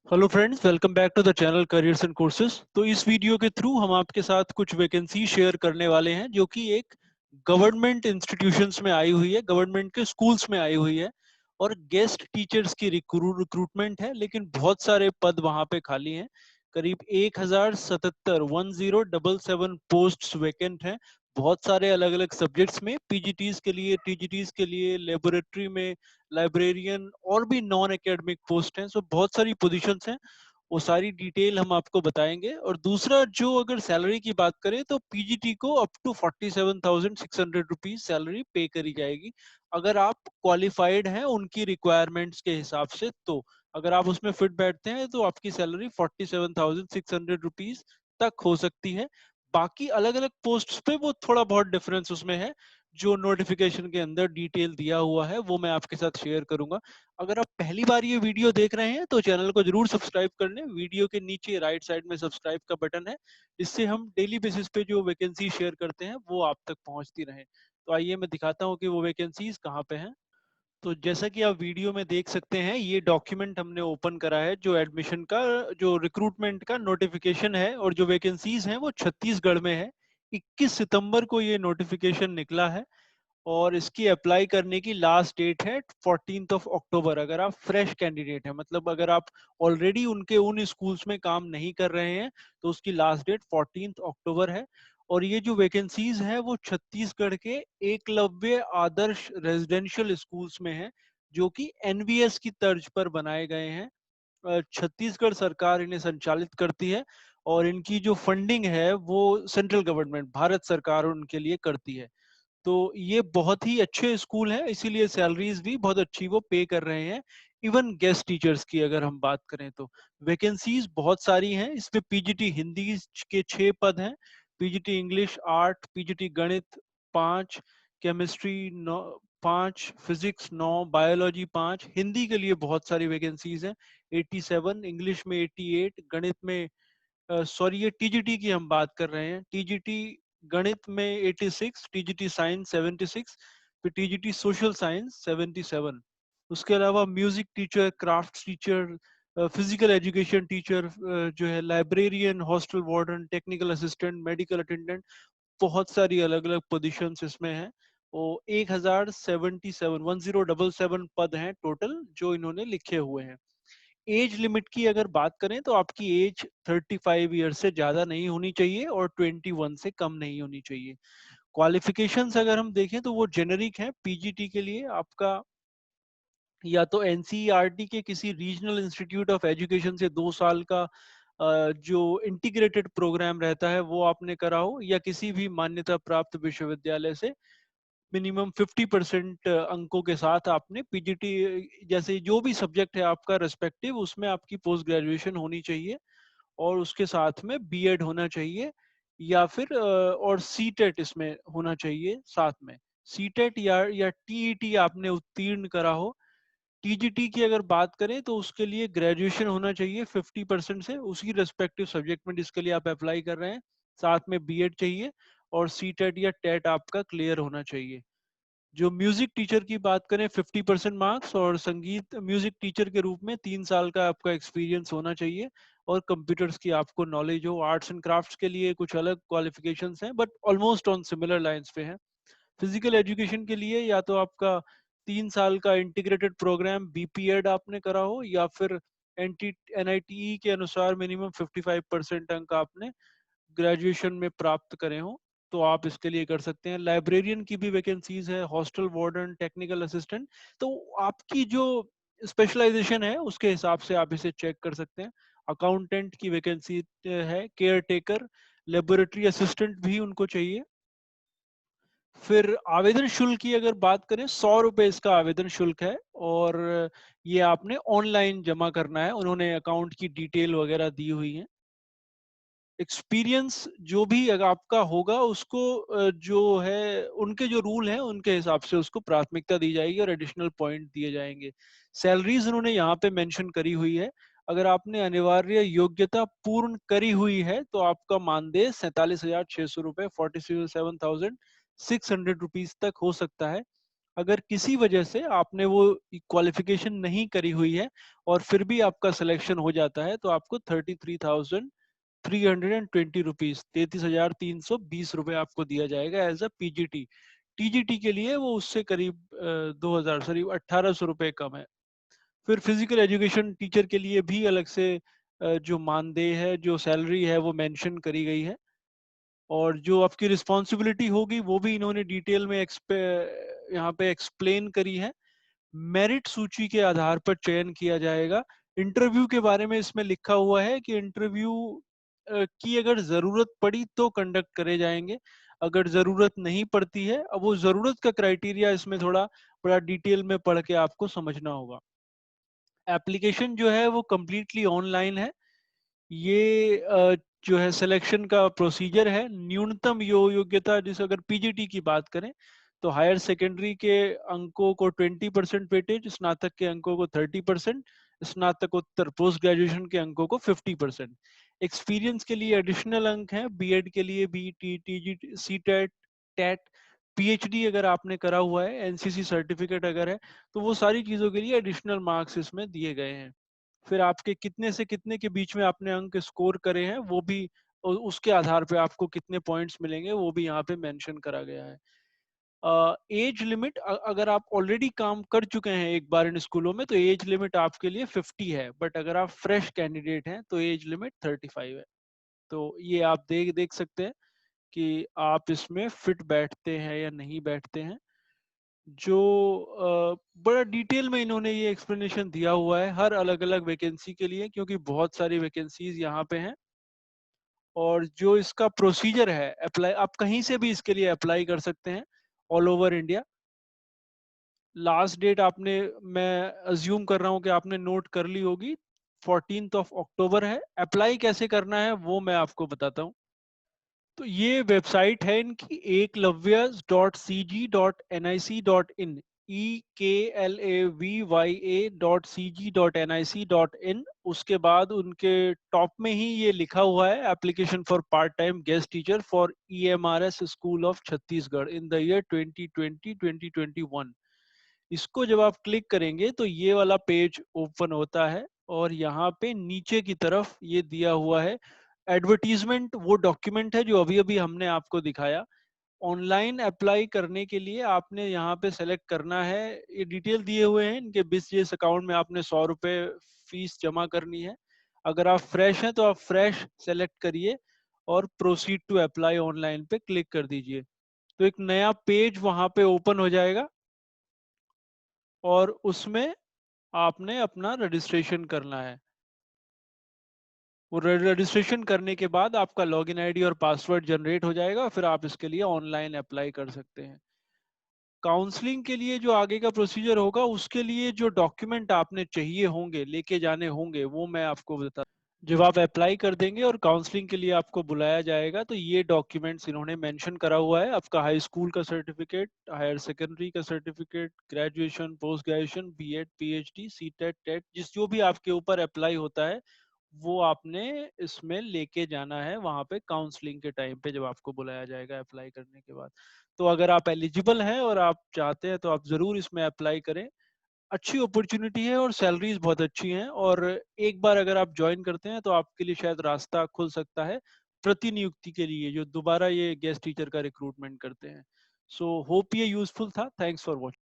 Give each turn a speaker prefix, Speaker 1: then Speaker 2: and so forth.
Speaker 1: Hello friends, welcome back to the channel careers and courses. तो इस video के through हम आपके साथ कुछ वैकेंसी शेयर करने वाले हैं जो कि एक गवर्नमेंट इंस्टीट्यूशंस में आई हुई है, गवर्नमेंट के स्कूल्स में आई हुई है और गेस्ट टीचर्स की रिक्रूटमेंट है। लेकिन बहुत सारे पद वहां पे खाली हैं। करीब 1077 पोस्ट्स वैकेंट हैं। बहुत सारे अलग अलग सब्जेक्ट्स में, पीजीटीज के लिए, टीजीटीज के लिए, लेबोरेटरी में, लाइब्रेरियन और भी नॉन एकेडमिक पोस्ट हैं। सो बहुत सारी पोजीशंस हैं, वो सारी डिटेल हम आपको बताएंगे। और दूसरा, जो अगर सैलरी की बात करें तो पीजीटी को अप टू 47,600 रुपीज सैलरी पे करी जाएगी अगर आप क्वालिफाइड हैं उनकी रिक्वायरमेंट्स के हिसाब से। तो अगर आप उसमें फिट बैठते हैं तो आपकी सैलरी 47,600 रुपीज तक हो सकती है। बाकी अलग अलग पोस्ट पे वो थोड़ा बहुत डिफरेंस उसमें है, जो नोटिफिकेशन के अंदर डिटेल दिया हुआ है वो मैं आपके साथ शेयर करूंगा। अगर आप पहली बार ये वीडियो देख रहे हैं तो चैनल को जरूर सब्सक्राइब कर लें। वीडियो के नीचे राइट साइड में सब्सक्राइब का बटन है, इससे हम डेली बेसिस पे जो वैकेंसी शेयर करते हैं वो आप तक पहुंचती रहे। तो आइए मैं दिखाता हूँ कि वो वैकेंसीज कहाँ पे हैं। तो जैसा कि आप वीडियो में देख सकते हैं, ये डॉक्यूमेंट हमने ओपन करा है जो एडमिशन का, जो रिक्रूटमेंट का नोटिफिकेशन है। और जो वैकेंसीज हैं वो छत्तीसगढ़ में है। 21 सितंबर को ये नोटिफिकेशन निकला है और इसकी अप्लाई करने की लास्ट डेट है 14 अक्टूबर। अगर आप फ्रेश कैंडिडेट हैं, मतलब अगर आप ऑलरेडी उनके उन स्कूल्स में काम नहीं कर रहे हैं, तो उसकी लास्ट डेट 14 अक्टूबर है। और ये जो वैकेंसीज हैं वो छत्तीसगढ़ के एकलव्य आदर्श रेजिडेंशियल स्कूल्स में है, जो कि एनवीएस की तर्ज पर बनाए गए हैं। छत्तीसगढ़ सरकार इन्हें संचालित करती है और इनकी जो फंडिंग है वो सेंट्रल गवर्नमेंट, भारत सरकार उनके लिए करती है। तो ये बहुत ही अच्छे स्कूल हैं, इसीलिए सैलरीज भी बहुत अच्छी वो पे कर रहे हैं। इवन गेस्ट टीचर्स की अगर हम बात करें तो वैकेंसीज बहुत सारी हैं। इसमें पीजीटी हिंदी के 6 पद हैं, पीजीटी इंग्लिश 8, पीजीटी गणित 5, केमिस्ट्री 9, 5 फिजिक्स 9, बायोलॉजी 5। हिंदी के लिए बहुत सारी वैकेंसीज हैं, 87, इंग्लिश में 88, गणित में, सॉरी ये टीजीटी की हम बात कर रहे हैं, टीजीटी गणित में 86, टीजीटी साइंस 76, फिर टीजीटी सोशल साइंस 77। उसके अलावा music teacher, craft teacher, physical education teacher, जो है librarian, hostel warden, technical assistant, medical attendant, बहुत सारी अलग अलग पोजीशंस इसमें हैं। वो 1077 पद हैं टोटल जो इन्होंने लिखे हुए हैं। एज लिमिट की अगर बात करें तो आपकी एज 35 ईयर से ज्यादा नहीं होनी चाहिए और 21 से कम नहीं होनी चाहिए। क्वालिफिकेशंस अगर हम देखें तो वो जेनरिक है। पीजीटी के लिए आपका या तो एनसीईआरटी के किसी रीजनल इंस्टीट्यूट ऑफ एजुकेशन से 2 साल का जो इंटीग्रेटेड प्रोग्राम रहता है वो आपने करा हो, या किसी भी मान्यता प्राप्त विश्वविद्यालय से मिनिमम 50% अंकों के साथ आपने पीजीटी जैसे जो भी सब्जेक्ट है आपका रेस्पेक्टिव, उसमें आपकी पोस्ट ग्रेजुएशन होनी चाहिए। और उसके साथ में बीएड होना चाहिए, या फिर और सीटेट इसमें होना चाहिए साथ में। सीटेट या टीईटी आपने उत्तीर्ण करा हो। टीजीटी की अगर बात करें तो उसके लिए ग्रेजुएशन होना चाहिए 50% से उसी रेस्पेक्टिव सब्जेक्ट में जिसके लिए आप अप्लाई कर रहे हैं। साथ में बीएड चाहिए और सीटेट या टेट आपका क्लियर होना चाहिए। जो म्यूजिक टीचर की बात करें, 50% मार्क्स, और संगीत म्यूजिक टीचर के रूप में 3 साल का आपका एक्सपीरियंस होना चाहिए और कंप्यूटर्स की आपको नॉलेज हो। आर्ट्स एंड क्राफ्ट्स के लिए कुछ अलग क्वालिफिकेशंस हैं but almost on similar lines पे हैं। फिजिकल एजुकेशन के लिए या तो आपका 3 साल का इंटीग्रेटेड प्रोग्राम बीपीएड आपने करा हो, या फिर एनटी एनआईटीई के अनुसार मिनिमम 55% अंक आपने ग्रेजुएशन में प्राप्त करे हो, तो आप इसके लिए कर सकते हैं। लाइब्रेरियन की भी वैकेंसीज है, हॉस्टल वार्डन, टेक्निकल असिस्टेंट। तो आपकी जो स्पेशलाइजेशन है उसके हिसाब से आप इसे चेक कर सकते हैं। अकाउंटेंट की वैकेंसी है, केयर टेकर, लेबोरेटरी असिस्टेंट भी उनको चाहिए। फिर आवेदन शुल्क की अगर बात करें, 100 रुपए इसका आवेदन शुल्क है और ये आपने ऑनलाइन जमा करना है। उन्होंने अकाउंट की डिटेल वगैरह दी हुई है। एक्सपीरियंस जो भी अगर आपका होगा उसको जो है उनके जो रूल हैं उनके हिसाब से उसको प्राथमिकता दी जाएगी और एडिशनल पॉइंट दिए जाएंगे। सैलरीज उन्होंने यहाँ पे मेंशन करी हुई है। अगर आपने अनिवार्य योग्यता पूर्ण करी हुई है तो आपका मानदेय 47,600 रुपए, 47,600 रुपीज तक हो सकता है। अगर किसी वजह से आपने वो क्वालिफिकेशन नहीं करी हुई है और फिर भी आपका सिलेक्शन हो जाता है, तो आपको 33,320 रुपीज, 33,320 रुपए आपको दिया जाएगा एज अ पीजीटी। टीजीटी के लिए वो उससे करीब 2,000 सॉरी 1,800 रुपए कम है। फिर फिजिकल एजुकेशन टीचर के लिए भी अलग से जो मानदेय है, जो सैलरी है, वो मेंशन करी गई है। और जो आपकी रिस्पॉन्सिबिलिटी होगी वो भी इन्होंने डिटेल में यहाँ पे एक्सप्लेन करी है। मेरिट सूची के आधार पर चयन किया जाएगा। इंटरव्यू के बारे में इसमें लिखा हुआ है कि इंटरव्यू की अगर जरूरत पड़ी तो कंडक्ट करे जाएंगे, अगर जरूरत नहीं पड़ती है। अब वो जरूरत का क्राइटेरिया इसमें थोड़ा बड़ा डिटेल में पढ़ के आपको समझना होगा। एप्लीकेशन जो है वो कम्प्लीटली ऑनलाइन है। ये जो है सिलेक्शन का प्रोसीजर है। न्यूनतम योग्यता, जैसे अगर पीजीटी की बात करें तो हायर सेकेंडरी के अंकों को 20% वेटेज, स्नातक के अंकों को 30%, स्नातकोत्तर पोस्ट ग्रेजुएशन के अंकों को 50%। एक्सपीरियंस के लिए एडिशनल अंक हैं। बीएड के लिए BT, TG, CTET, TET, PhD अगर आपने करा हुआ है, एनसीसी सर्टिफिकेट अगर है, तो वो सारी चीजों के लिए एडिशनल मार्क्स इसमें दिए गए हैं। फिर आपके कितने से कितने के बीच में आपने अंक स्कोर करे हैं वो भी, उसके आधार पे आपको कितने पॉइंट्स मिलेंगे वो भी यहाँ पे मेंशन करा गया है। एज लिमिट, अगर आप ऑलरेडी काम कर चुके हैं एक बार इन स्कूलों में तो एज लिमिट आपके लिए 50 है, बट अगर आप फ्रेश कैंडिडेट हैं तो एज लिमिट 35 है। तो ये आप देख देख सकते हैं कि आप इसमें फिट बैठते हैं या नहीं बैठते हैं। जो बड़ा डिटेल में इन्होंने ये एक्सप्लेनेशन दिया हुआ है हर अलग अलग वैकेंसी के लिए, क्योंकि बहुत सारी वैकेंसीज यहाँ पे हैं। और जो इसका प्रोसीजर है अप्लाई, आप कहीं से भी इसके लिए अप्लाई कर सकते हैं all over India. Last date आपने, मैं अज्यूम कर रहा हूँ कि आपने नोट कर ली होगी, 14 अक्टूबर है। अप्लाई कैसे करना है वो मैं आपको बताता हूँ। तो ये वेबसाइट है इनकी, eklavya.cg.nic.in, eklavya.cg.nic.in। उसके बाद उनके टॉप में ही ये लिखा हुआ है, application for part time guest teacher for EMRS school of Chhattisgarh in the year 2020-2021। इसको जब आप क्लिक करेंगे तो ये वाला पेज ओपन होता है और यहाँ पे नीचे की तरफ ये दिया हुआ है एडवर्टीजमेंट, वो डॉक्यूमेंट है जो अभी अभी हमने आपको दिखाया। ऑनलाइन अप्लाई करने के लिए आपने यहाँ पे सेलेक्ट करना है, ये डिटेल दिए हुए हैं इनके बिजनेस अकाउंट में आपने 100 रुपए फीस जमा करनी है। अगर आप फ्रेश हैं तो आप फ्रेश सेलेक्ट करिए और प्रोसीड टू अप्लाई ऑनलाइन पे क्लिक कर दीजिए। तो एक नया पेज वहां पे ओपन हो जाएगा और उसमें आपने अपना रजिस्ट्रेशन करना है। वो रजिस्ट्रेशन करने के बाद आपका लॉगिन आईडी और पासवर्ड जनरेट हो जाएगा, फिर आप इसके लिए ऑनलाइन अप्लाई कर सकते हैं। काउंसलिंग के लिए जो आगे का प्रोसीजर होगा उसके लिए जो डॉक्यूमेंट आपने चाहिए होंगे, लेके जाने होंगे, वो मैं आपको बता। जब आप अप्लाई कर देंगे और काउंसलिंग के लिए आपको बुलाया जाएगा तो ये डॉक्यूमेंट्स इन्होंने मेंशन करा हुआ है। आपका हाई स्कूल का सर्टिफिकेट, हायर सेकेंडरी का certificate, graduation, post graduation, BEd, PhD, CTET, TET, जिस जो भी आपके ऊपर अप्लाई होता है वो आपने इसमें लेके जाना है वहां पे काउंसलिंग के टाइम पे, जब आपको बुलाया जाएगा अप्लाई करने के बाद। तो अगर आप एलिजिबल हैं और आप चाहते हैं तो आप जरूर इसमें अप्लाई करें। अच्छी अपॉर्चुनिटी है और सैलरीज बहुत अच्छी हैं, और एक बार अगर आप ज्वाइन करते हैं तो आपके लिए शायद रास्ता खुल सकता है प्रतिनियुक्ति के लिए, जो दोबारा ये गेस्ट टीचर का रिक्रूटमेंट करते हैं। सो होप ये यूजफुल था। Thanks for watching.